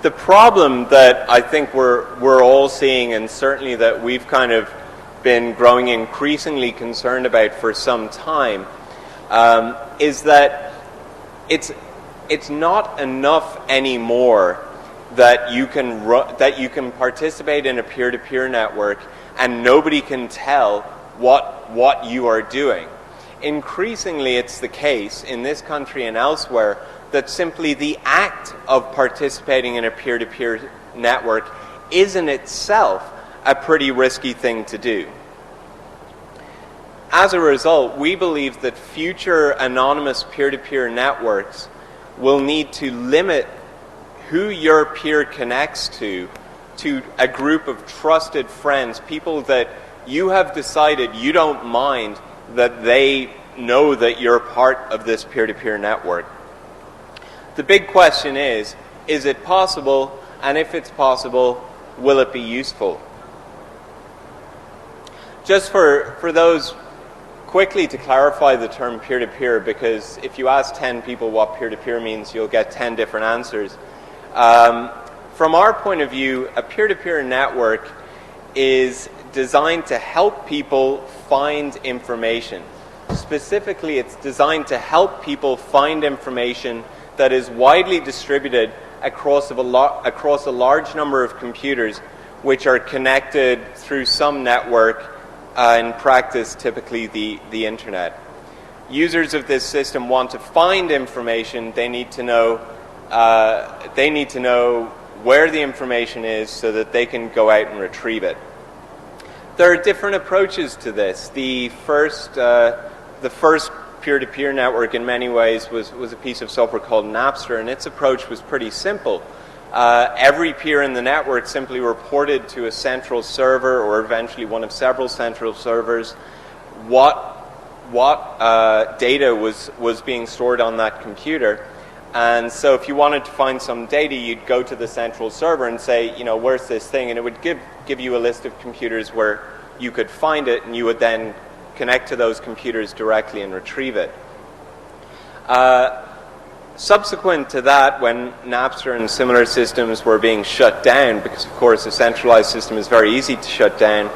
The problem that I think we're all seeing, and certainly that we've kind of been growing increasingly concerned about for some time, is that it's not enough anymore that you can participate in a peer-to-peer network and nobody can tell what you are doing. Increasingly, it's the case in this country and elsewhere that simply the act of participating in a peer-to-peer network is in itself a pretty risky thing to do. As a result, we believe that future anonymous peer-to-peer networks will need to limit who your peer connects to a group of trusted friends, people that you have decided you don't mind that they know that you're part of this peer-to-peer network. The big question is it possible? And if it's possible, will it be useful? Just for those, quickly to clarify the term peer-to-peer, because if you ask 10 people what peer-to-peer means, you'll get 10 different answers. From our point of view, a peer-to-peer network is designed to help people find information. Specifically, it's designed to help people find information that is widely distributed across a large number of computers which are connected through some network, in practice typically the internet. Users of this system want to find information. They need to know where the information is so that they can go out and retrieve it. There are different approaches to this. The first peer-to-peer network in many ways was a piece of software called Napster, and its approach was pretty simple. Every peer in the network simply reported to a central server, or eventually one of several central servers, what data was being stored on that computer. And so if you wanted to find some data, you'd go to the central server and say, where's this thing? And it would give you a list of computers where you could find it, and you would then connect to those computers directly and retrieve it. Subsequent to that, when Napster and similar systems were being shut down, because of course a centralized system is very easy to shut down,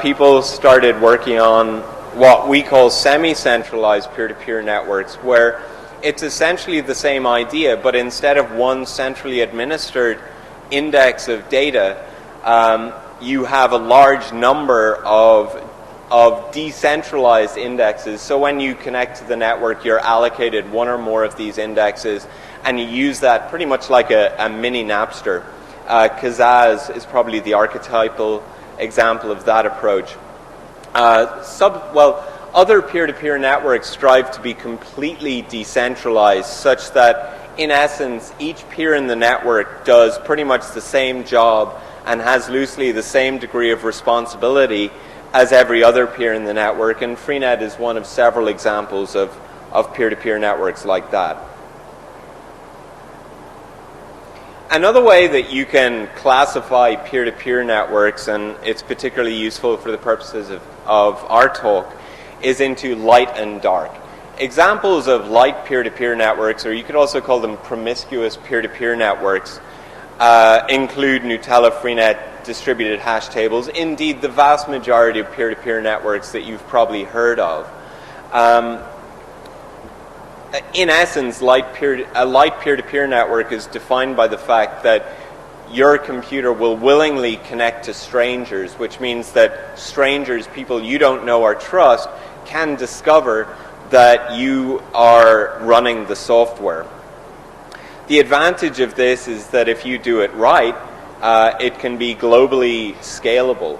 people started working on what we call semi-centralized peer-to-peer networks, where it's essentially the same idea, but instead of one centrally administered index of data, you have a large number of decentralized indexes. So when you connect to the network, you're allocated one or more of these indexes, and you use that pretty much like a mini Napster. Kazaa is probably the archetypal example of that approach. Other peer-to-peer networks strive to be completely decentralized, such that, in essence, each peer in the network does pretty much the same job and has loosely the same degree of responsibility as every other peer in the network, and Freenet is one of several examples of peer-to-peer networks like that. Another way that you can classify peer-to-peer networks, and it's particularly useful for the purposes of our talk, is into light and dark. Examples of light peer-to-peer networks, or you could also call them promiscuous peer-to-peer networks, include Gnutella, Freenet, distributed hash tables, indeed the vast majority of peer-to-peer networks that you've probably heard of. In essence, a light peer-to-peer network is defined by the fact that your computer will willingly connect to strangers, which means that strangers, people you don't know or trust, can discover that you are running the software. The advantage of this is that if you do it right, it can be globally scalable,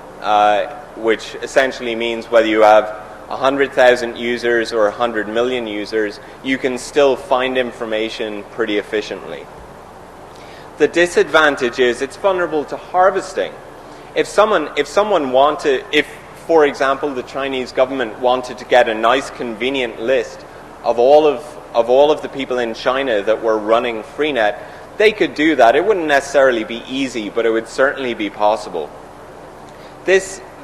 which essentially means whether you have 100,000 users or 100 million users, you can still find information pretty efficiently. The disadvantage is it's vulnerable to harvesting. If, for example, the Chinese government wanted to get a nice, convenient list of all of the people in China that were running Freenet, they could do that. It wouldn't necessarily be easy, but it would certainly be possible.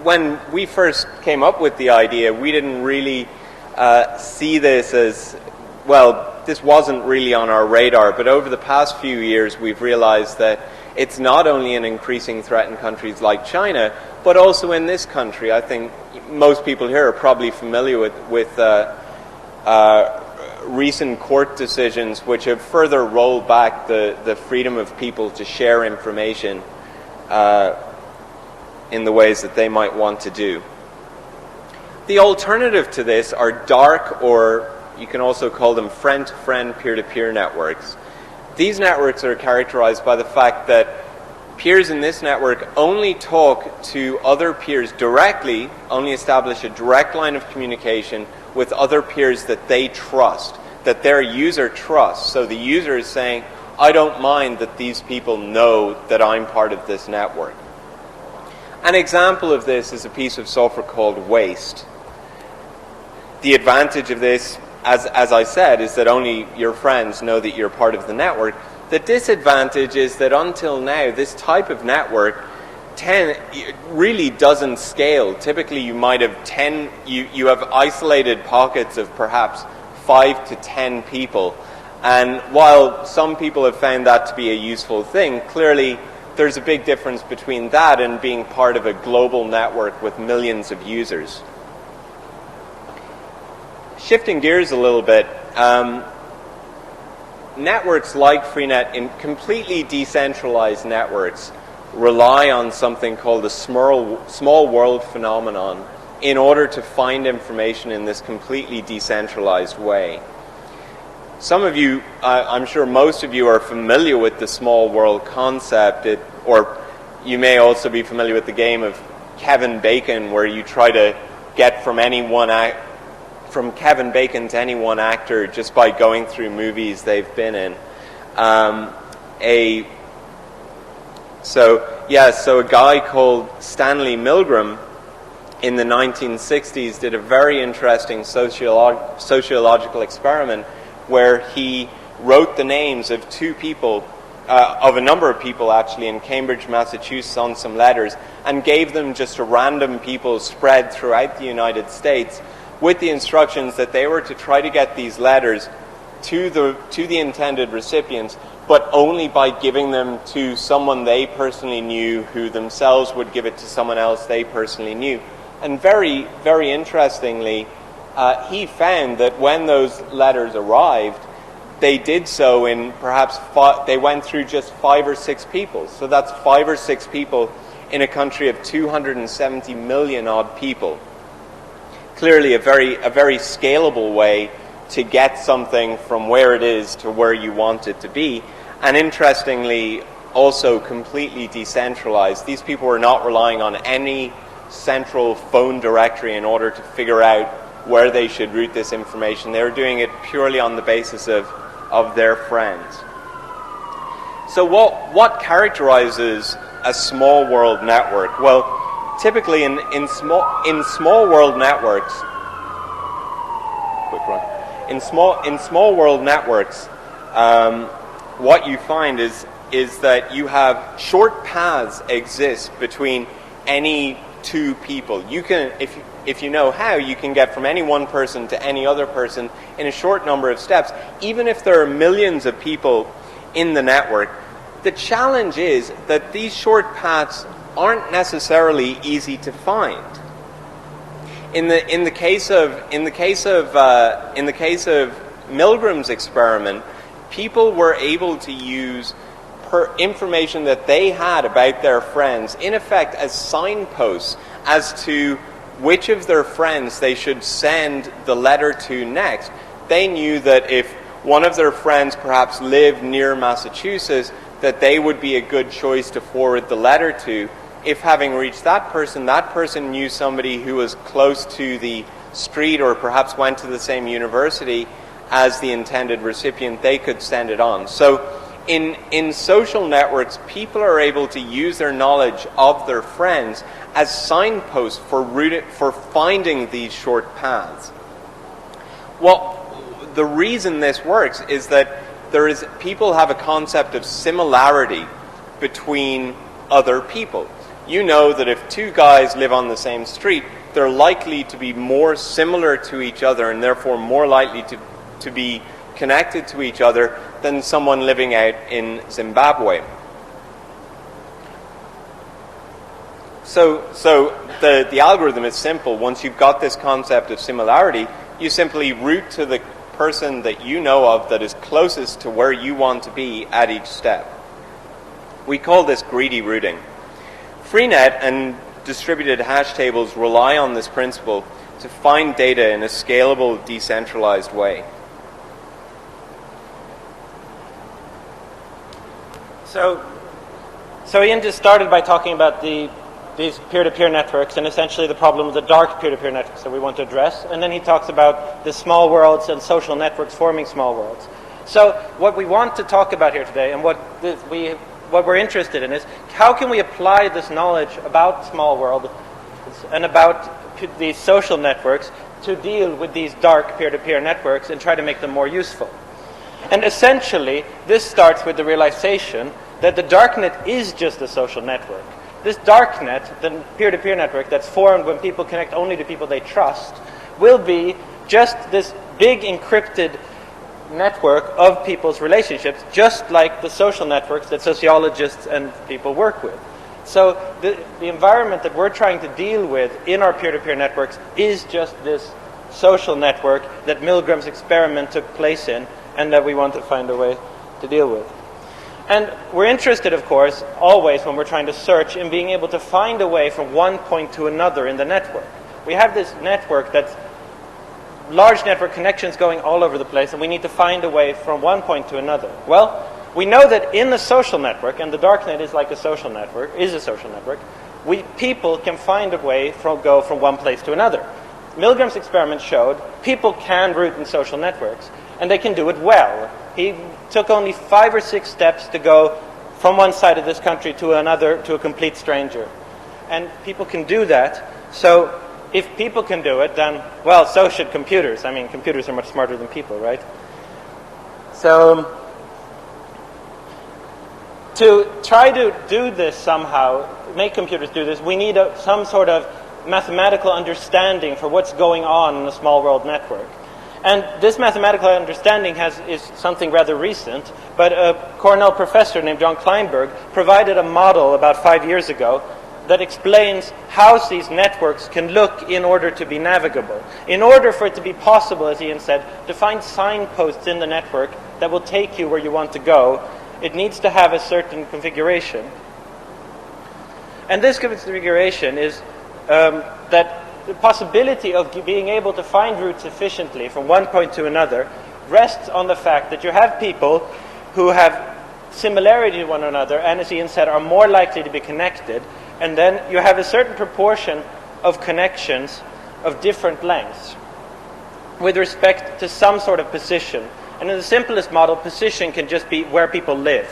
When we first came up with the idea, we didn't really see this well, this wasn't really on our radar, but over the past few years we've realized that it's not only an increasing threat in countries like China, but also in this country. I think most people here are probably familiar with recent court decisions which have further rolled back the freedom of people to share information in the ways that they might want to do. The alternative to this are dark, or you can also call them friend-to-friend, peer-to-peer networks. These networks are characterized by the fact that peers in this network only talk to other peers directly, only establish a direct line of communication with other peers that they trust, that their user trusts. So the user is saying, I don't mind that these people know that I'm part of this network. An example of this is a piece of software called Waste. The advantage of this, as I said, is that only your friends know that you're part of the network. The disadvantage is that until now, this type of network really doesn't scale. Typically, you might have you have isolated pockets of perhaps 5 to 10 people. And while some people have found that to be a useful thing, clearly there's a big difference between that and being part of a global network with millions of users. Shifting gears a little bit, networks like Freenet, in completely decentralized networks, rely on something called the small world phenomenon in order to find information in this completely decentralized way. Some of you, I'm sure most of you, are familiar with the small world concept, or you may also be familiar with the game of Kevin Bacon, where you try to get from Kevin Bacon to any one actor just by going through movies they've been in. So a guy called Stanley Milgram in the 1960s did a very interesting sociological experiment where he wrote the names of of a number of people actually in Cambridge, Massachusetts on some letters, and gave them just to random people spread throughout the United States, with the instructions that they were to try to get these letters to the intended recipients, but only by giving them to someone they personally knew, who themselves would give it to someone else they personally knew. And very, very interestingly, he found that when those letters arrived, they did so in perhaps they went through just 5 or 6 people. So that's 5 or 6 people in a country of 270 million odd people. Clearly a very scalable way to get something from where it is to where you want it to be. And interestingly, also completely decentralized. These people were not relying on any central phone directory in order to figure out where they should route this information. They were doing it purely on the basis of their friends. So what characterizes a small world network? Well, typically in small world networks, in small world networks, what you find is that you have short paths exist between any 2 people. You can, if you know how, you can get from any one person to any other person in a short number of steps, even if there are millions of people in the network. The challenge is that these short paths aren't necessarily easy to find. In the case of Milgram's experiment, people were able to use information that they had about their friends, in effect, as signposts as to which of their friends they should send the letter to next. They knew that if one of their friends perhaps lived near Massachusetts, that they would be a good choice to forward the letter to. If having reached that person knew somebody who was close to the street or perhaps went to the same university as the intended recipient, they could send it on. So in social networks, people are able to use their knowledge of their friends as signposts for finding these short paths. Well, the reason this works is that people have a concept of similarity between other people. You know that if 2 guys live on the same street, they're likely to be more similar to each other and therefore more likely to be connected to each other than someone living out in Zimbabwe. So the algorithm is simple. Once you've got this concept of similarity, you simply route to the person that you know of that is closest to where you want to be at each step. We call this greedy routing. Freenet and distributed hash tables rely on this principle to find data in a scalable, decentralized way. So Ian just started by talking about these peer-to-peer networks and essentially the problem of the dark peer-to-peer networks that we want to address. And then he talks about the small worlds and social networks forming small worlds. So what we want to talk about here today and what we're interested in is how can we apply this knowledge about small world and about these social networks to deal with these dark peer-to-peer networks and try to make them more useful. And essentially, this starts with the realization that the darknet is just a social network. This darknet, the peer-to-peer network that's formed when people connect only to people they trust, will be just this big encrypted network of people's relationships, just like the social networks that sociologists and people work with. So the environment that we're trying to deal with in our peer-to-peer networks is just this social network that Milgram's experiment took place in and that we want to find a way to deal with. And we're interested, of course, always when we're trying to search in being able to find a way from one point to another in the network. We have this network that's large network connections going all over the place, and we need to find a way from one point to another. Well, we know that in the social network, and the darknet is like a social network, people can find a way to go from one place to another. Milgram's experiment showed people can route in social networks, and they can do it well. He took only 5 or 6 steps to go from one side of this country to another, to a complete stranger. And people can do that. So if people can do it, then, well, so should computers. I mean, computers are much smarter than people, right? So to try to do this somehow, make computers do this, we need some sort of mathematical understanding for what's going on in a small world network. And this mathematical understanding is something rather recent, but a Cornell professor named John Kleinberg provided a model about 5 years ago that explains how these networks can look in order to be navigable. In order for it to be possible, as Ian said, to find signposts in the network that will take you where you want to go, it needs to have a certain configuration. And this configuration is that the possibility of being able to find routes efficiently from one point to another rests on the fact that you have people who have similarity to one another and, as Ian said, are more likely to be connected. And then you have a certain proportion of connections of different lengths with respect to some sort of position. And in the simplest model, position can just be where people live.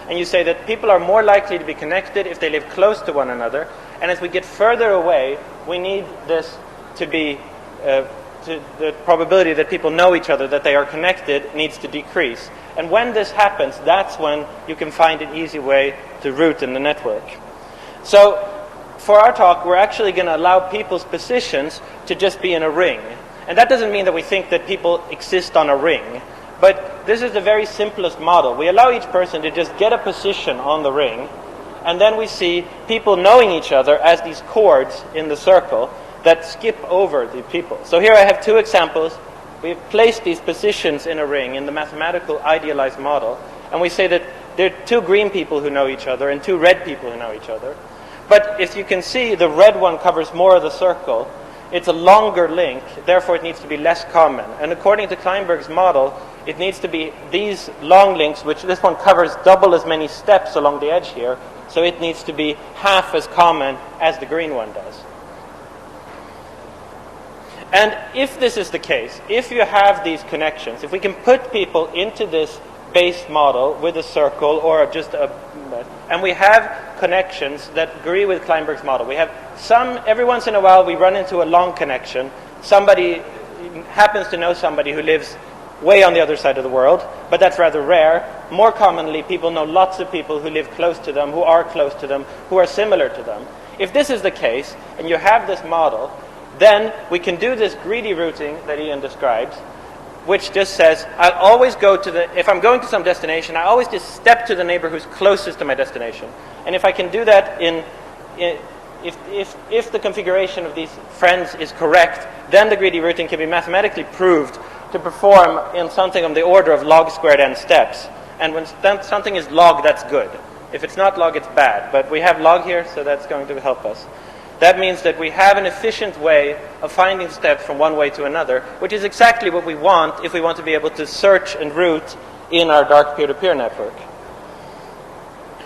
And you say that people are more likely to be connected if they live close to one another. And as we get further away, we need this to be, the probability that people know each other, that they are connected, needs to decrease. And when this happens, that's when you can find an easy way to route in the network. So for our talk, we're actually going to allow people's positions to just be in a ring. And that doesn't mean that we think that people exist on a ring. But this is the very simplest model. We allow each person to just get a position on the ring, and then we see people knowing each other as these chords in the circle that skip over the people. So here I have 2 examples. We've placed these positions in a ring in the mathematical idealized model, and we say that there are 2 green people who know each other and 2 red people who know each other. But if you can see, the red one covers more of the circle. It's a longer link, therefore it needs to be less common. And according to Kleinberg's model, it needs to be these long links, which this one covers double as many steps along the edge here, so it needs to be half as common as the green one does. And if this is the case, if you have these connections, if we can put people into this base model with a circle or just and we have connections that agree with Kleinberg's model. We have every once in a while we run into a long connection. Somebody happens to know somebody who lives way on the other side of the world, but that's rather rare. More commonly, people know lots of people who live close to them, who are close to them, who are similar to them. If this is the case, and you have this model, then we can do this greedy routing that Ian describes, which just says, I'll always go to if I'm going to some destination, I always just step to the neighbor who's closest to my destination. And if I can do that if the configuration of these friends is correct, then the greedy routing can be mathematically proved to perform in something on the order of log squared n steps. And when something is log, that's good. If it's not log, it's bad. But we have log here, so that's going to help us. That means that we have an efficient way of finding steps from one way to another, which is exactly what we want if we want to be able to search and route in our dark peer-to-peer network.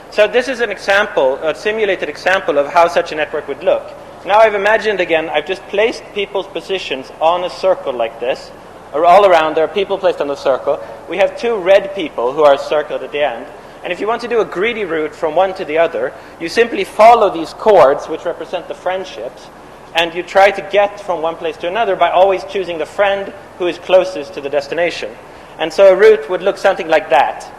So this is an example, a simulated example of how such a network would look. Now I've imagined again, I've just placed people's positions on a circle like this, or all around. There are people placed on the circle. We have two red people who are circled at the end. And if you want to do a greedy route from one to the other, you simply follow these chords, which represent the friendships, and you try to get from one place to another by always choosing the friend who is closest to the destination. And so a route would look something like that.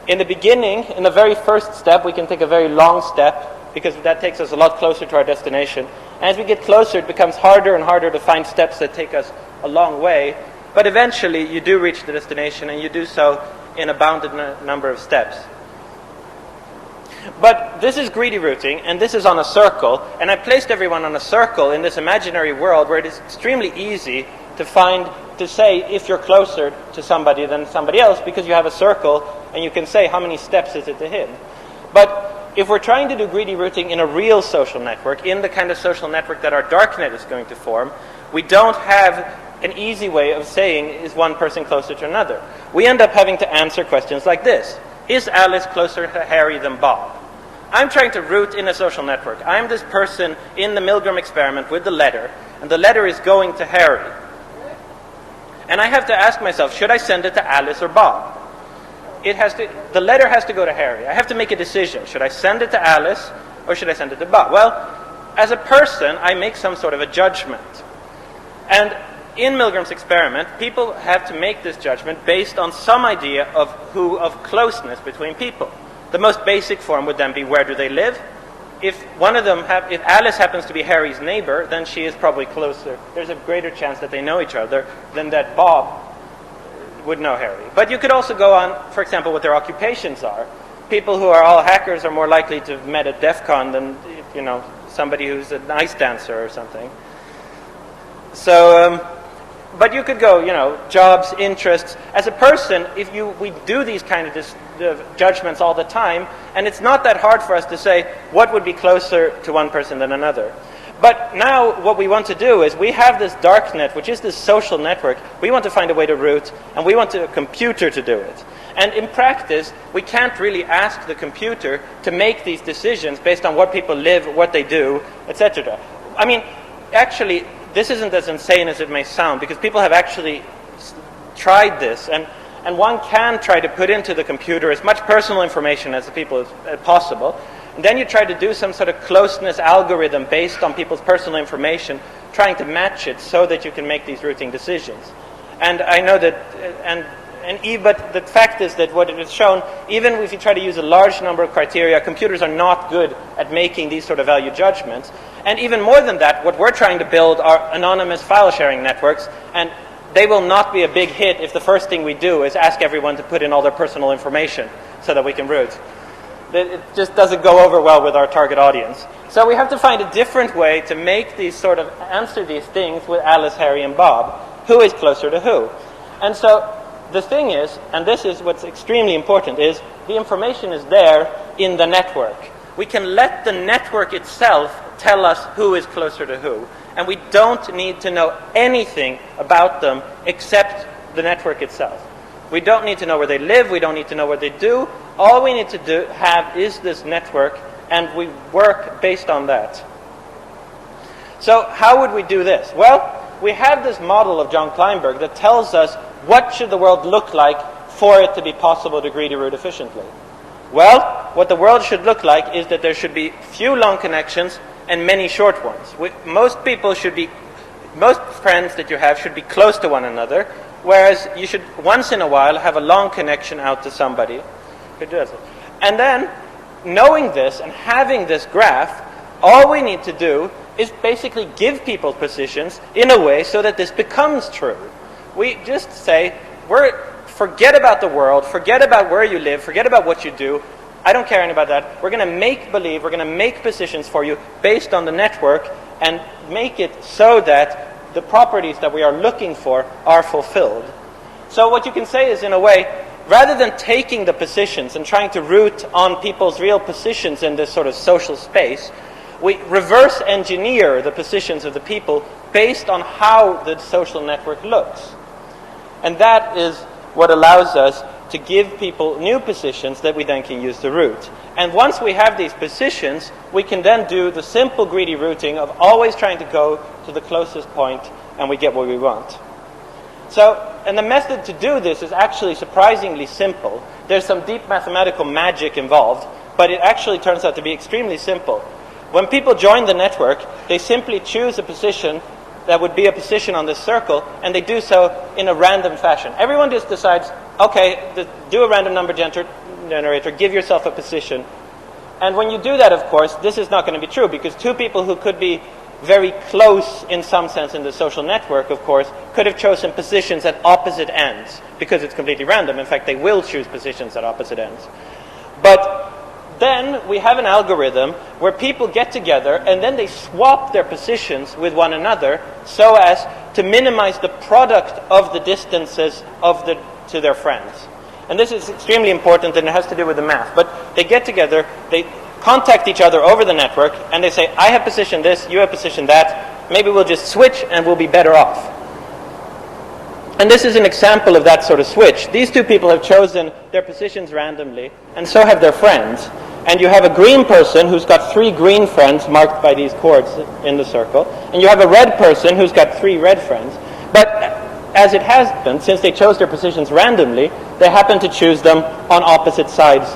In the beginning, in the very first step, we can take a very long step, because that takes us a lot closer to our destination. And as we get closer, it becomes harder and harder to find steps that take us a long way. But eventually, you do reach the destination, and you do so in a bounded number of steps. But this is greedy routing, and this is on a circle, and I placed everyone on a circle in this imaginary world where it is extremely easy to say if you're closer to somebody than somebody else, because you have a circle, and you can say how many steps is it to him. But if we're trying to do greedy routing in a real social network, in the kind of social network that our darknet is going to form, we don't have an easy way of saying, is one person closer to another? We end up having to answer questions like this. Is Alice closer to Harry than Bob? I'm trying to route in a social network. I'm this person in the Milgram experiment with the letter, and the letter is going to Harry. And I have to ask myself, should I send it to Alice or Bob? The letter has to go to Harry. I have to make a decision. Should I send it to Alice or should I send it to Bob? Well, as a person, I make some sort of a judgment. And in Milgram's experiment, people have to make this judgment based on some idea of closeness between people. The most basic form would then be, where do they live? If Alice happens to be Harry's neighbor, then she is probably closer. There's a greater chance that they know each other than that Bob would know Harry. But you could also go on, for example, what their occupations are. People who are all hackers are more likely to have met at DEF CON than, somebody who's an ice dancer or something. So, but you could go, jobs, interests. As a person, we do these kind of judgments all the time, and it's not that hard for us to say what would be closer to one person than another. But now what we want to do is we have this darknet, which is this social network. We want to find a way to route, and we want a computer to do it. And in practice, we can't really ask the computer to make these decisions based on what people live, what they do, etc. I mean, actually, this isn't as insane as it may sound, because people have actually tried this, and one can try to put into the computer as much personal information as possible. And then you try to do some sort of closeness algorithm based on people's personal information, trying to match it so that you can make these routing decisions. And I know that, but the fact is that what it has shown, even if you try to use a large number of criteria, computers are not good at making these sort of value judgments. And even more than that, what we're trying to build are anonymous file sharing networks, and they will not be a big hit if the first thing we do is ask everyone to put in all their personal information so that we can route. It just doesn't go over well with our target audience. So we have to find a different way to make these sort of answer these things with Alice, Harry, and Bob. Who is closer to who? And so the thing is, and this is what's extremely important, is the information is there in the network. We can let the network itself tell us who is closer to who. And we don't need to know anything about them except the network itself. We don't need to know where they live. We don't need to know what they do. All we need to have is this network, and we work based on that. So how would we do this? Well, we have this model of John Kleinberg that tells us what should the world look like for it to be possible to greedy route efficiently. Well, what the world should look like is that there should be few long connections and many short ones. Most friends that you have should be close to one another, whereas you should once in a while have a long connection out to somebody who does it. And then, knowing this and having this graph, all we need to do is basically give people positions in a way so that this becomes true. We just say, forget about the world, forget about where you live, forget about what you do. I don't care anything about that. We're going to make believe, we're going to make positions for you based on the network and make it so that the properties that we are looking for are fulfilled. So what you can say is, in a way, rather than taking the positions and trying to root on people's real positions in this sort of social space, we reverse engineer the positions of the people based on how the social network looks. And that is what allows us to give people new positions that we then can use to root. And once we have these positions, we can then do the simple greedy routing of always trying to go to the closest point, and we get what we want. So, and the method to do this is actually surprisingly simple. There's some deep mathematical magic involved, but it actually turns out to be extremely simple. When people join the network, they simply choose a position that would be a position on this circle, and they do so in a random fashion. Everyone just decides, okay, do a random number generator, give yourself a position. And when you do that, of course, this is not going to be true, because two people who could be very close in some sense in the social network, of course, could have chosen positions at opposite ends, because it's completely random. In fact, they will choose positions at opposite ends. But then we have an algorithm where people get together and then they swap their positions with one another so as to minimize the product of the distances to their friends. And this is extremely important, and it has to do with the math. But they get together, they contact each other over the network, and they say, I have positioned this, you have positioned that, maybe we'll just switch and we'll be better off. And this is an example of that sort of switch. These two people have chosen their positions randomly, and so have their friends. And you have a green person who's got 3 green friends marked by these chords in the circle, and you have a red person who's got 3 red friends. But as it has been, since they chose their positions randomly, they happen to choose them on opposite sides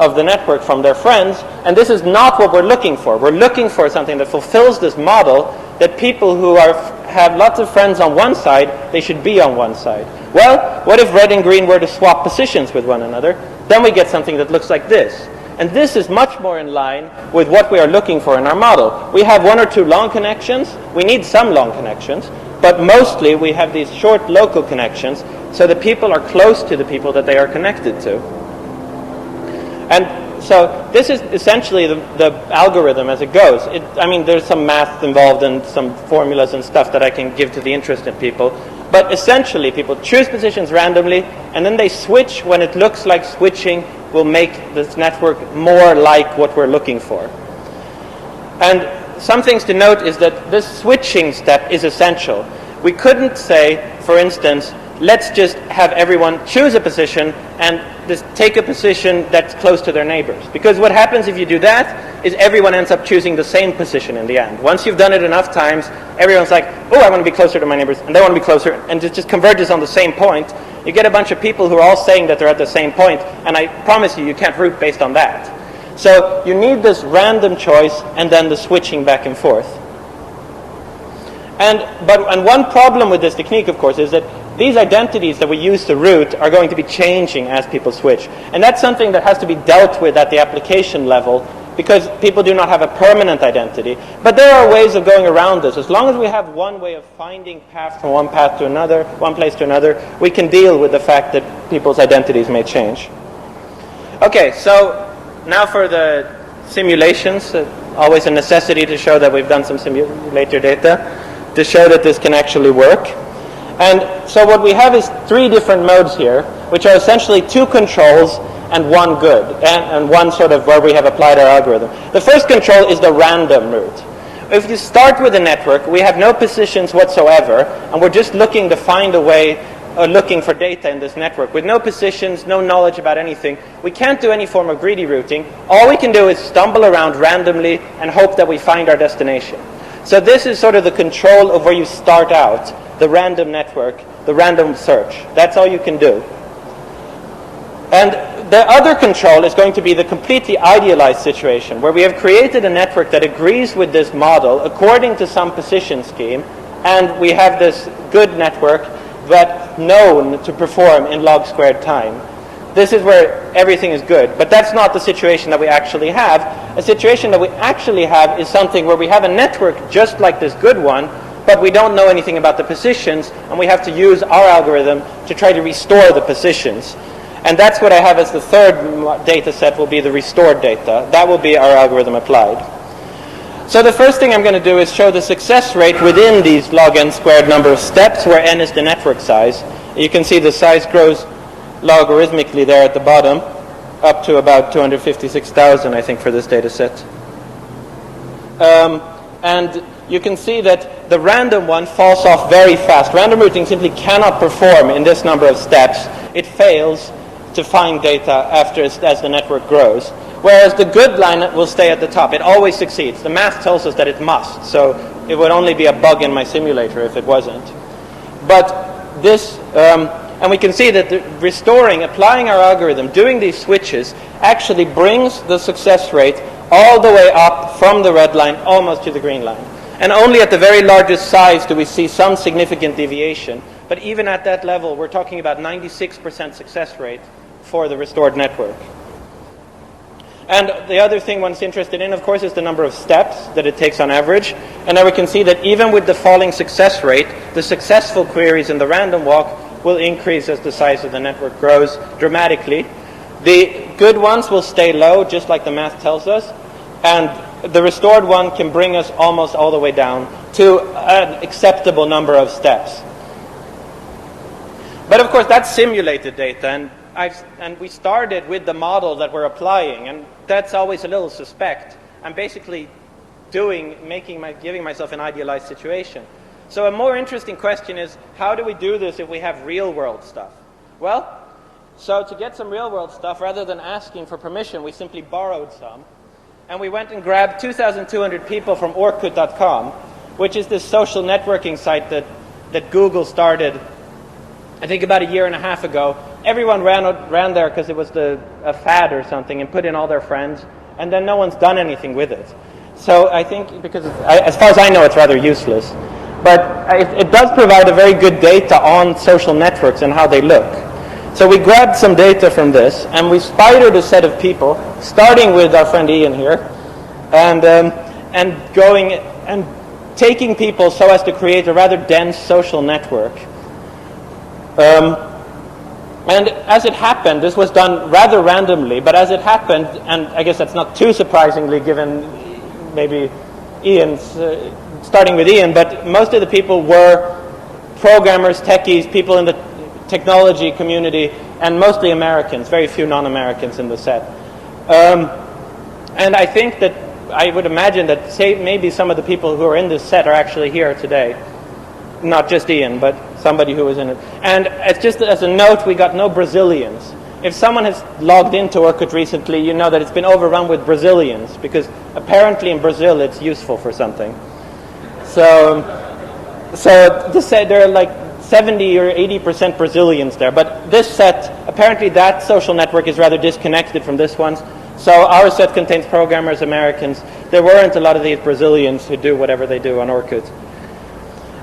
of the network from their friends, and this is not what we're looking for. We're looking for something that fulfills this model that people who have lots of friends on one side, they should be on one side. Well, what if red and green were to swap positions with one another? Then we get something that looks like this. And this is much more in line with what we are looking for in our model. We have 1 or 2 long connections. We need some long connections. But mostly we have these short local connections so that people are close to the people that they are connected to. And so this is essentially the algorithm as it goes. There's some math involved and some formulas and stuff that I can give to the interested people. But essentially people choose positions randomly, and then they switch when it looks like switching will make this network more like what we're looking for. And some things to note is that this switching step is essential. We couldn't say, for instance, let's just have everyone choose a position and just take a position that's close to their neighbors. Because what happens if you do that is everyone ends up choosing the same position in the end. Once you've done it enough times, everyone's like, oh, I want to be closer to my neighbors, and they want to be closer, and it just converges on the same point. You get a bunch of people who are all saying that they're at the same point, and I promise you can't root based on that. So you need this random choice and then the switching back and forth. And one problem with this technique, of course, is that these identities that we use to root are going to be changing as people switch. And that's something that has to be dealt with at the application level, because people do not have a permanent identity. But there are ways of going around this. As long as we have one way of finding path from one path to another, one place to another, we can deal with the fact that people's identities may change. Okay, so now for the simulations. Always a necessity to show that we've done some simulator data to show that this can actually work. And so what we have is 3 different modes here, which are essentially 2 controls and 1 good, and one sort of where we have applied our algorithm. The first control is the random route. If you start with a network, we have no positions whatsoever, and we're just looking to find a way, looking for data in this network. With no positions, no knowledge about anything, we can't do any form of greedy routing. All we can do is stumble around randomly and hope that we find our destination. So this is sort of the control of where you start out, the random network, the random search. That's all you can do. And the other control is going to be the completely idealized situation, where we have created a network that agrees with this model according to some position scheme, and we have this good network that's known to perform in log squared time. This is where everything is good, but that's not the situation that we actually have. A situation that we actually have is something where we have a network just like this good one, but we don't know anything about the positions, and we have to use our algorithm to try to restore the positions. And that's what I have as the third data set, will be the restored data. That will be our algorithm applied. So the first thing I'm going to do is show the success rate within these log n squared number of steps, where n is the network size. You can see the size grows logarithmically there at the bottom, up to about 256,000, I think, for this data set. And you can see that the random one falls off very fast. Random routing simply cannot perform in this number of steps. It fails to find data as the network grows. Whereas the good line will stay at the top. It always succeeds. The math tells us that it must. So it would only be a bug in my simulator if it wasn't. But this, and we can see that applying our algorithm, doing these switches, actually brings the success rate all the way up from the red line almost to the green line. And only at the very largest size do we see some significant deviation. But even at that level, we're talking about 96% success rate for the restored network. And the other thing one's interested in, of course, is the number of steps that it takes on average. And now we can see that even with the falling success rate, the successful queries in the random walk will increase as the size of the network grows dramatically. The good ones will stay low, just like the math tells us. And the restored one can bring us almost all the way down to an acceptable number of steps. But of course, that's simulated data, and we started with the model that we're applying, and that's always a little suspect. I'm basically giving myself an idealized situation. So a more interesting question is, how do we do this if we have real-world stuff? Well, so to get some real-world stuff, rather than asking for permission, we simply borrowed some. And we went and grabbed 2,200 people from Orkut.com, which is this social networking site that Google started, I think, about a year and a half ago. Everyone ran there because it was a fad or something, and put in all their friends, and then no one's done anything with it. So I think, because as far as I know, it's rather useless. But it does provide a very good data on social networks and how they look. So we grabbed some data from this, and we spidered a set of people, starting with our friend Ian here, and going and taking people so as to create a rather dense social network. And as it happened, this was done rather randomly, but as it happened, and I guess that's not too surprisingly given maybe Ian's, starting with Ian, but most of the people were programmers, techies, people in the technology community, and mostly Americans, very few non-Americans in the set. And I think that, I would imagine that maybe some of the people who are in this set are actually here today. Not just Ian, but somebody who was in it. And it's just as a note, we got no Brazilians. If someone has logged into Orkut recently, you know that it's been overrun with Brazilians, because apparently in Brazil it's useful for something. So this set, there are like 70 or 80% Brazilians there. But this set, apparently that social network is rather disconnected from this one. So our set contains programmers, Americans. There weren't a lot of these Brazilians who do whatever they do on Orkut.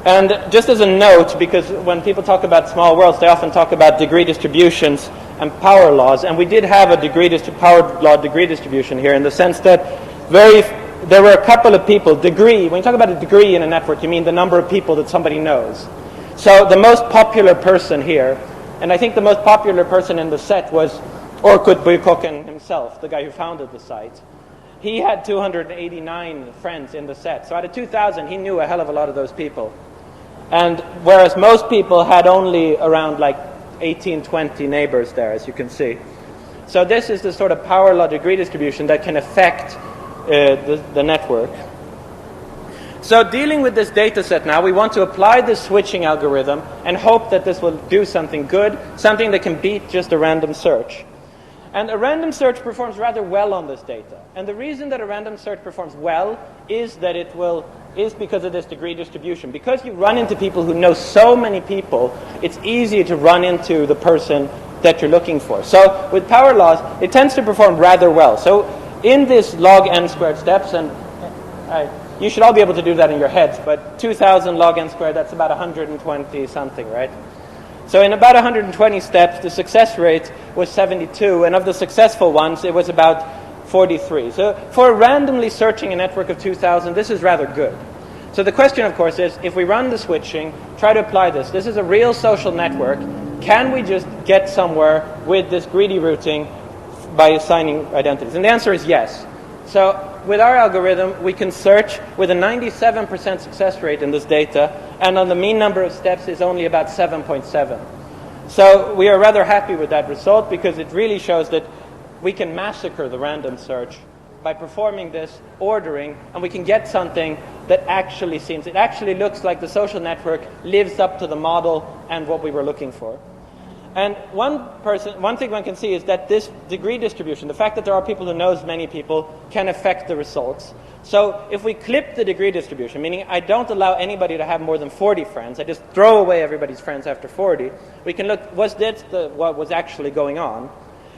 And just as a note, because when people talk about small worlds, they often talk about degree distributions and power laws. And we did have a power law degree distribution here, in the sense that there were a couple of people, when you talk about a degree in a network, you mean the number of people that somebody knows. So the most popular person here, and I think the most popular person in the set was Orkut Buykokon himself, the guy who founded the site. He had 289 friends in the set. So out of 2,000, he knew a hell of a lot of those people. And whereas most people had only around like 18, 20 neighbors there, as you can see. So this is the sort of power law degree distribution that can affect the network. So dealing with this data set now, we want to apply this switching algorithm and hope that this will do something good, something that can beat just a random search. And a random search performs rather well on this data. And the reason that a random search performs well is that is because of this degree distribution. Because you run into people who know so many people, it's easy to run into the person that you're looking for. So with power laws, it tends to perform rather well. So in this log n squared steps, and you should all be able to do that in your heads, but 2,000 log n squared, that's about 120 something, right? So in about 120 steps, the success rate was 72, and of the successful ones, it was about 43. So for randomly searching a network of 2,000, this is rather good. So the question, of course, is if we run the switching, try to apply this. This is a real social network. Can we just get somewhere with this greedy routing by assigning identities? And the answer is yes. So with our algorithm, we can search with a 97% success rate in this data, and on the mean number of steps is only about 7.7. So we are rather happy with that result because it really shows that we can massacre the random search by performing this ordering, and we can get something that actually it actually looks like the social network lives up to the model and what we were looking for. And one thing one can see is that this degree distribution, the fact that there are people who knows many people, can affect the results. So if we clip the degree distribution, meaning I don't allow anybody to have more than 40 friends, I just throw away everybody's friends after 40, we can look, was this what was actually going on?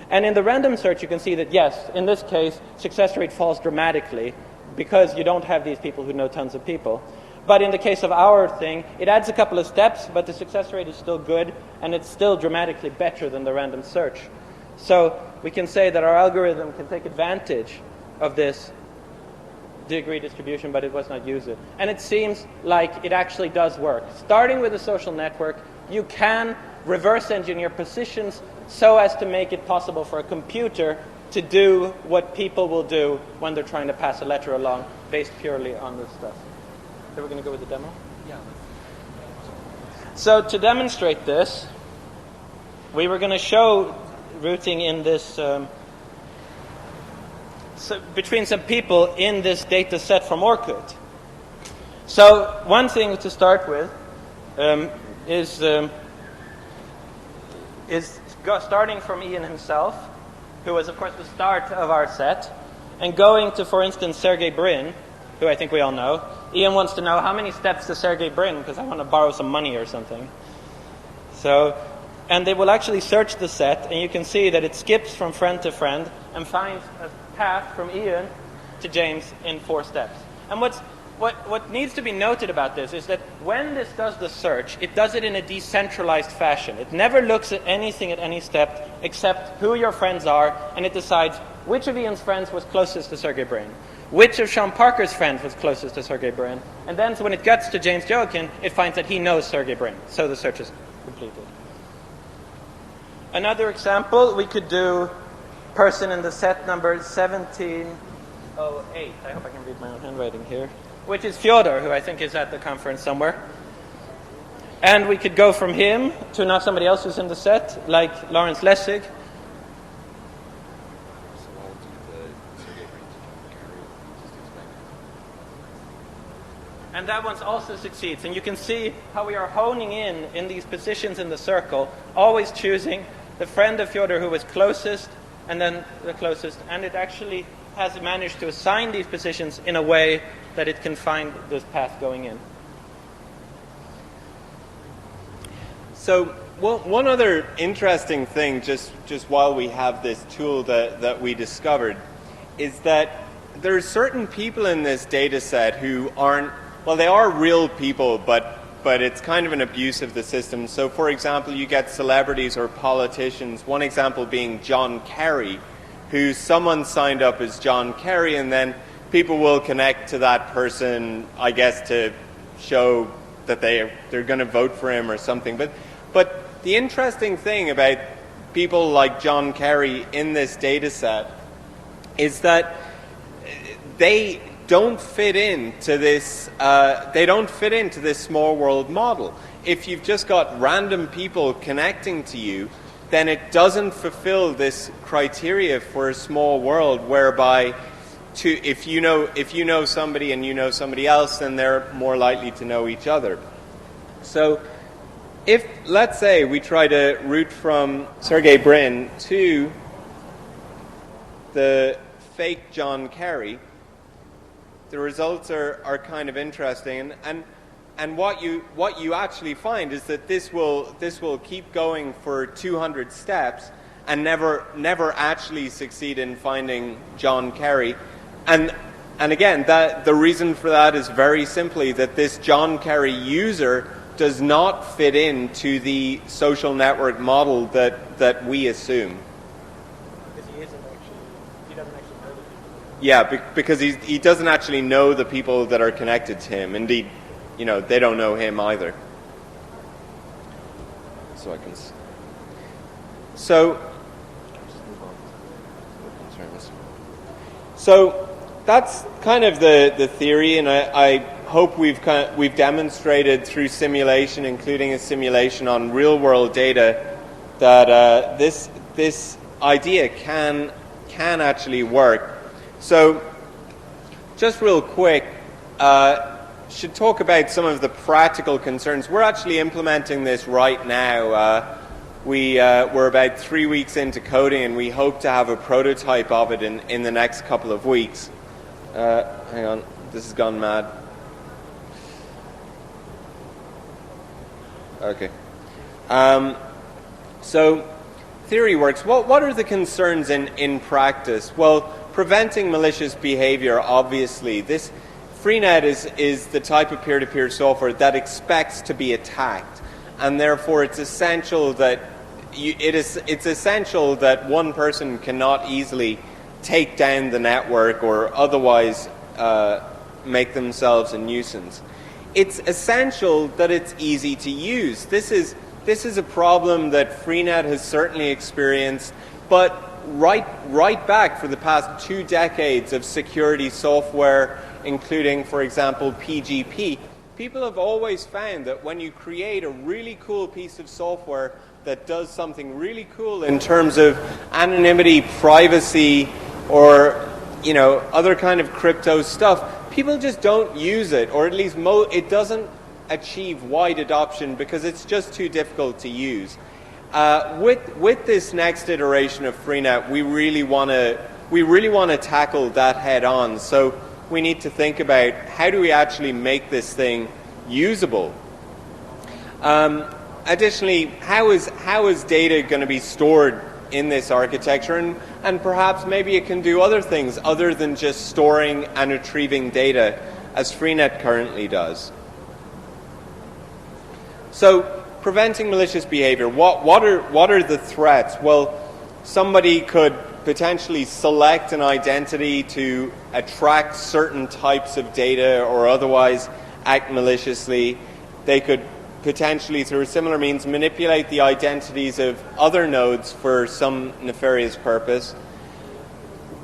And in the random search, you can see that, yes, in this case, success rate falls dramatically because you don't have these people who know tons of people. But in the case of our thing, it adds a couple of steps, but the success rate is still good, and it's still dramatically better than the random search. So we can say that our algorithm can take advantage of this degree distribution, but it was not use it. And it seems like it actually does work. Starting with a social network, you can reverse engineer positions so as to make it possible for a computer to do what people will do when they're trying to pass a letter along based purely on this stuff. So we're going to go with the demo? Yeah. So to demonstrate this, we were going to show routing in this between some people in this data set from Orkut. So one thing to start with is starting from Ian himself, who was, of course, the start of our set, and going to, for instance, Sergey Brin, who I think we all know. Ian wants to know how many steps to Sergey Brin, because I want to borrow some money or something. So, and they will actually search the set, and you can see that it skips from friend to friend and finds a path from Ian to James in 4 steps. And what needs to be noted about this is that when this does the search, it does it in a decentralized fashion. It never looks at anything at any step except who your friends are, and it decides which of Ian's friends was closest to Sergey Brin, which of Sean Parker's friends was closest to Sergey Brin, and then so when it gets to James Joakim, it finds that he knows Sergey Brin, so the search is completed. Another example, we could do person in the set number 1708. I hope I can read my own handwriting here. Which is Fyodor, who I think is at the conference somewhere. And we could go from him to now somebody else who's in the set, like Lawrence Lessig. And that one also succeeds. And you can see how we are honing in these positions in the circle, always choosing the friend of Fyodor who was closest, and then the closest. And it actually has managed to assign these positions in a way that it can find this path going in. So one other interesting thing, just while we have this tool that we discovered, is that there are certain people in this data set who aren't, well, they are real people, but it's kind of an abuse of the system. So, for example, you get celebrities or politicians, one example being John Kerry, who someone signed up as John Kerry, and then people will connect to that person, I guess, to show that they're going to vote for him or something. But the interesting thing about people like John Kerry in this data set is that they don't fit into this. They don't fit into this small world model. If you've just got random people connecting to you, then it doesn't fulfill this criteria for a small world whereby if you know somebody and you know somebody else, then they're more likely to know each other. So if, let's say, we try to route from Sergey Brin to the fake John Kerry, the results are kind of interesting. And what you actually find is that this will keep going for 200 steps and never actually succeed in finding John Kerry. And again, the reason for that is very simply that this John Kerry user does not fit into the social network model that we assume. Because he doesn't actually know the people. Yeah, because he doesn't actually know the people that are connected to him. Indeed, they don't know him either. So that's kind of the theory, and I hope we've demonstrated through simulation, including a simulation on real-world data, that this idea can actually work. So, just real quick, should talk about some of the practical concerns. We're actually implementing this right now. We're about 3 weeks into coding, and we hope to have a prototype of it in the next couple of weeks. Hang on, this has gone mad. Okay. So, theory works. What are the concerns in practice? Well, preventing malicious behavior, obviously. Freenet is the type of peer-to-peer software that expects to be attacked, and therefore it's essential that it's essential that one person cannot easily take down the network or otherwise make themselves a nuisance. It's essential that it's easy to use. This is a problem that Freenet has certainly experienced, but right back for the past 2 decades of security software, including, for example, PGP, people have always found that when you create a really cool piece of software that does something really cool in terms of anonymity, privacy, or other kind of crypto stuff, people just don't use it, or at least it doesn't achieve wide adoption because it's just too difficult to use. With this next iteration of Freenet, we really want to tackle that head on. So we need to think about how do we actually make this thing usable. Additionally, how is data going to be stored in this architecture, and perhaps maybe it can do other things other than just storing and retrieving data as Freenet currently does. So, preventing malicious behavior. What are the threats? Well, somebody could potentially select an identity to attract certain types of data or otherwise act maliciously. They could potentially, through similar means, manipulate the identities of other nodes for some nefarious purpose.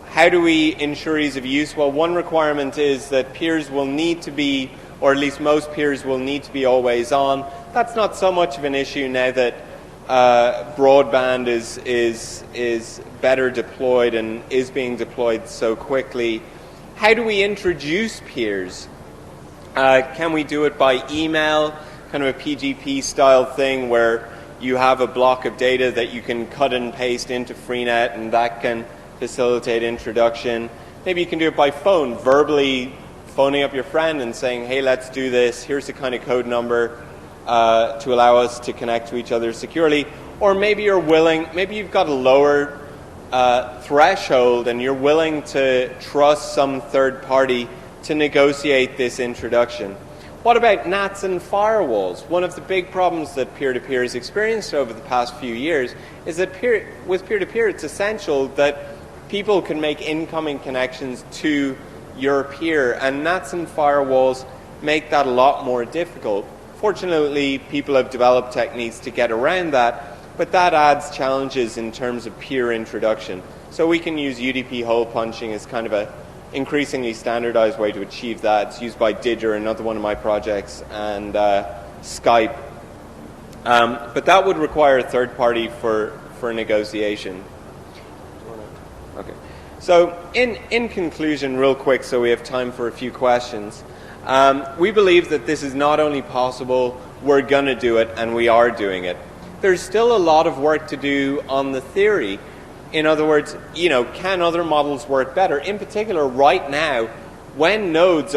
How do we ensure ease of use? Well, one requirement is that peers will need to be, or at least most peers will need to be always on. That's not so much of an issue now that broadband is better deployed and is being deployed so quickly. How do we introduce peers? Can we do it by email, kind of a PGP style thing where you have a block of data that you can cut and paste into Freenet, and that can facilitate introduction? Maybe you can do it by phone, verbally phoning up your friend and saying, hey, let's do this, here's the kind of code number to allow us to connect to each other securely. Or maybe you've got a lower threshold and you're willing to trust some third party to negotiate this introduction. What about NATs and firewalls? One of the big problems that peer-to-peer has experienced over the past few years is that with peer-to-peer it's essential that people can make incoming connections to your peer, and NATs and firewalls make that a lot more difficult. Fortunately, people have developed techniques to get around that, but that adds challenges in terms of peer introduction. So we can use UDP hole punching as kind of a increasingly standardized way to achieve that. It's used by Digger, another one of my projects, and Skype. But that would require a third party for negotiation. Okay. So in conclusion, real quick, so we have time for a few questions. We believe that this is not only possible, we're going to do it, and we are doing it. There's still a lot of work to do on the theory. In other words, can other models work better? In particular, right now, when nodes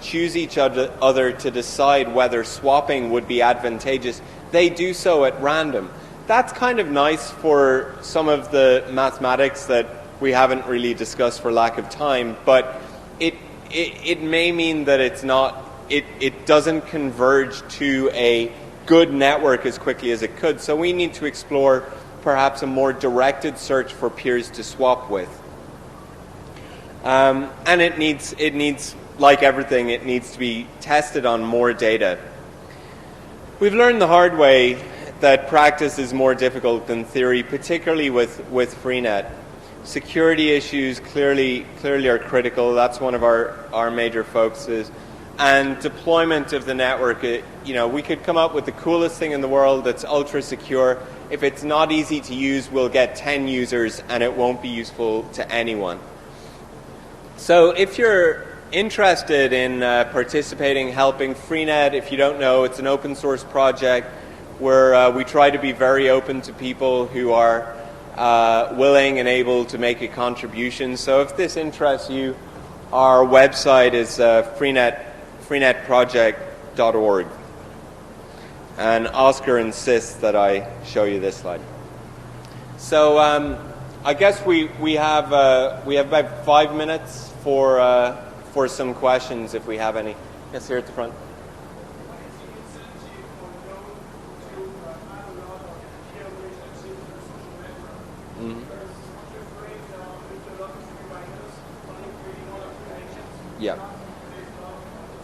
choose each other to decide whether swapping would be advantageous, they do so at random. That's kind of nice for some of the mathematics that we haven't really discussed for lack of time, but it may mean that it doesn't converge to a good network as quickly as it could. So we need to explore perhaps a more directed search for peers to swap with. And it needs, like everything, it needs to be tested on more data. We've learned the hard way that practice is more difficult than theory, particularly with Freenet. Security issues clearly are critical. That's one of our major focuses. And deployment of the network, we could come up with the coolest thing in the world that's ultra secure. If it's not easy to use, we'll get 10 users and it won't be useful to anyone. So if you're interested in participating, helping, Freenet, if you don't know, it's an open source project where we try to be very open to people who are willing and able to make a contribution. So if this interests you, our website is freenetproject.org. And Oscar insists that I show you this slide. So I guess we have about 5 minutes for some questions if we have any. Yes, here at the front. Yeah.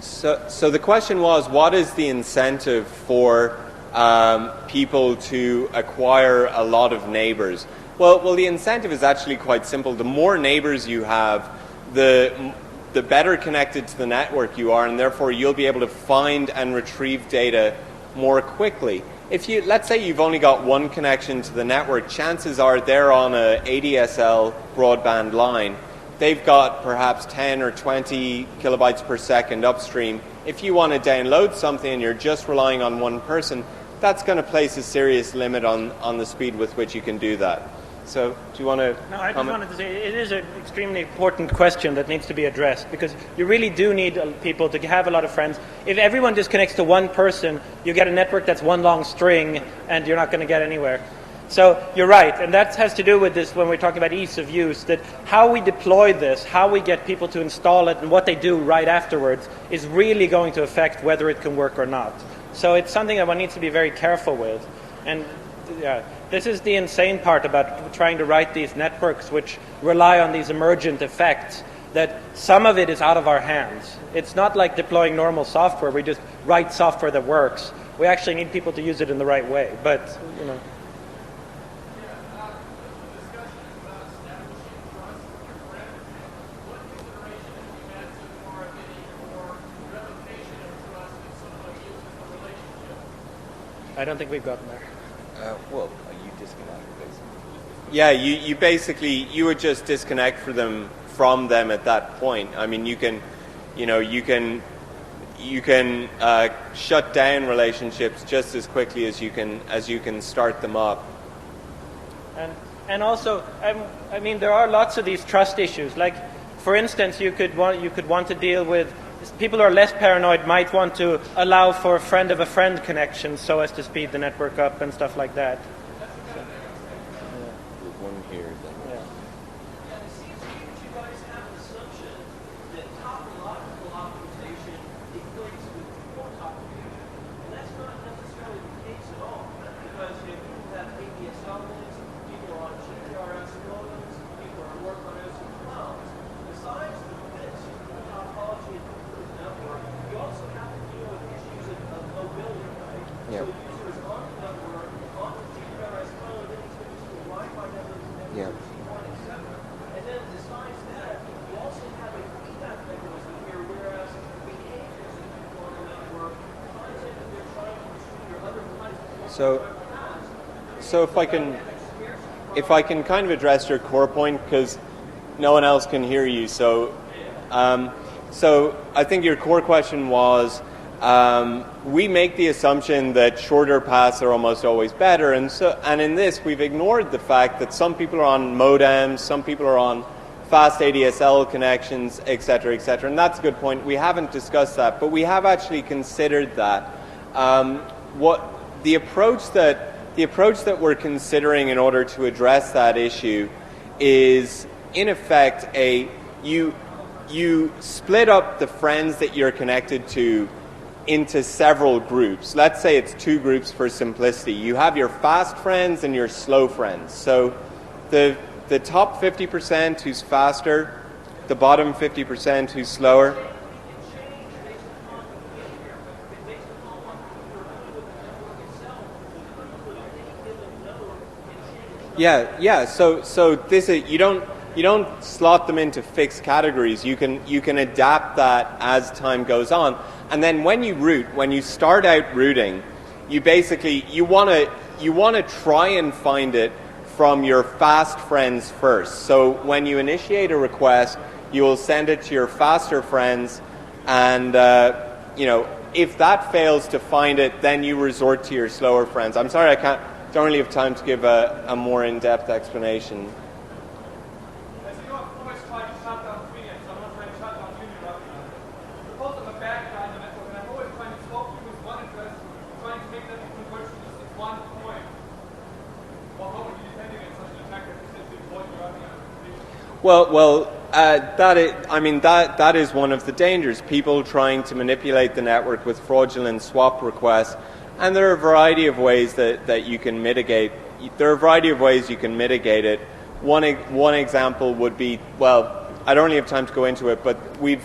So the question was, what is the incentive for people to acquire a lot of neighbors? Well, the incentive is actually quite simple. The more neighbors you have, the better connected to the network you are, and therefore you'll be able to find and retrieve data more quickly. Let's say you've only got one connection to the network, chances are they're on a ADSL broadband line. They've got perhaps 10 or 20 kilobytes per second upstream. If you want to download something and you're just relying on one person, that's going to place a serious limit on the speed with which you can do that. So, do you want to No, I just comment? wanted to say it is an extremely important question that needs to be addressed, because you really do need people to have a lot of friends. If everyone just connects to one person, you get a network that's one long string, and you're not going to get anywhere. So you're right, and that has to do with this when we're talking about ease of use, that how we deploy this, how we get people to install it, and what they do right afterwards is really going to affect whether it can work or not. So it's something that one needs to be very careful with. And yeah, this is the insane part about trying to write these networks which rely on these emergent effects, that some of it is out of our hands. It's not like deploying normal software. We just write software that works. We actually need people to use it in the right way. But, I don't think we've gotten there. Well, you disconnect basically. Yeah, you would just disconnect from them at that point. I mean, you can shut down relationships just as quickly as you can start them up. And also, I mean, there are lots of these trust issues. Like, for instance, you could want to deal with people who are less paranoid might want to allow for a friend of a friend connection so as to speed the network up and stuff like that. There's one here. Yeah. And it seems to me that you guys have an assumption that topological optimization equates with more optimization. And that's not necessarily the case at all. Because people have ADSL links, people are on GPRS modems, people are working on OC clouds. Besides the fits of the topology and the network, you also have to deal with issues of mobility, right? Yeah. So the user is on the network, on the GPRS phone, then he's going to use the Wi-Fi network. Yeah. And then besides that, you also have a feedback mechanism here, whereas behaviors that people on the network, content that they're trying to retrieve or other kinds of So if I can kind of address your core point, because no one else can hear you. So I think your core question was, we make the assumption that shorter paths are almost always better, and in this we've ignored the fact that some people are on modems, some people are on fast ADSL connections, etc., etc. And that's a good point. We haven't discussed that, but we have actually considered that. What the approach that we're considering in order to address that issue is, in effect, you split up the friends that you're connected to into several groups. Let's say it's 2 groups for simplicity. You have your fast friends and your slow friends. So the top 50% who's faster, the bottom 50% who's slower. Yeah. So this is, you don't slot them into fixed categories. You can adapt that as time goes on. And then when you start out rooting, you basically you want to try and find it from your fast friends first. So when you initiate a request, you will send it to your faster friends, and if that fails to find it, then you resort to your slower friends. I'm sorry, don't really have time to give a more in-depth explanation. As you know, I've always tried to shut down freelance. I'm not trying to shut down Junior right now. Suppose I'm a bad guy in the network, and I'm always trying to swap you with one address, trying to make that conversion just as one coin. Well, how would you defend against such an attack that essentially avoid your running application? That is one of the dangers. People trying to manipulate the network with fraudulent swap requests, and there are a variety of ways that you can mitigate. There are a variety of ways you can mitigate it. One example would be, well, I don't really have time to go into it, but we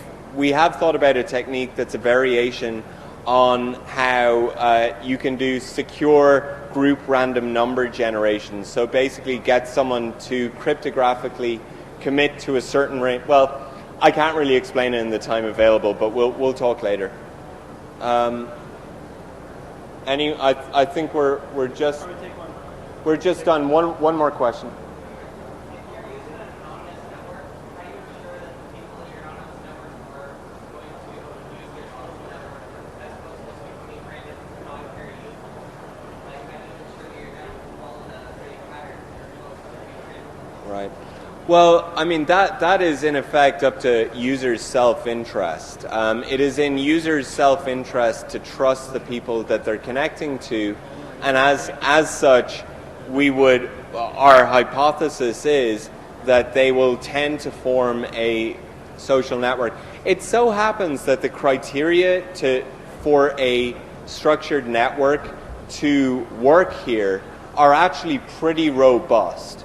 have thought about a technique that's a variation on how you can do secure group random number generation. So basically get someone to cryptographically commit to a certain range. Well, I can't really explain it in the time available, but we'll talk later. I think we're just done. One more question. Right. Well, I mean, that is in effect up to users' self-interest. It is in users' self-interest to trust the people that they're connecting to, and as such, our hypothesis is that they will tend to form a social network. It so happens that the criteria for a structured network to work here are actually pretty robust.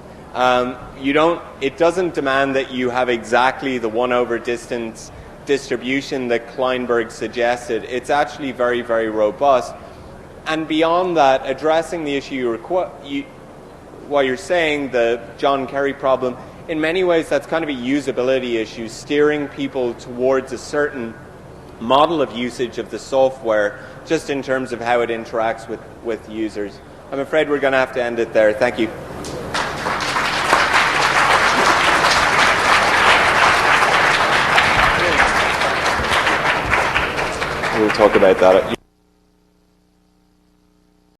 It doesn't demand that you have exactly the 1/distance distribution that Kleinberg suggested. It's actually very, very robust. And beyond that, addressing the issue what you're saying, the John Kerry problem, in many ways that's kind of a usability issue, steering people towards a certain model of usage of the software, just in terms of how it interacts with users. I'm afraid we're going to have to end it there. Thank you. We'll talk about that.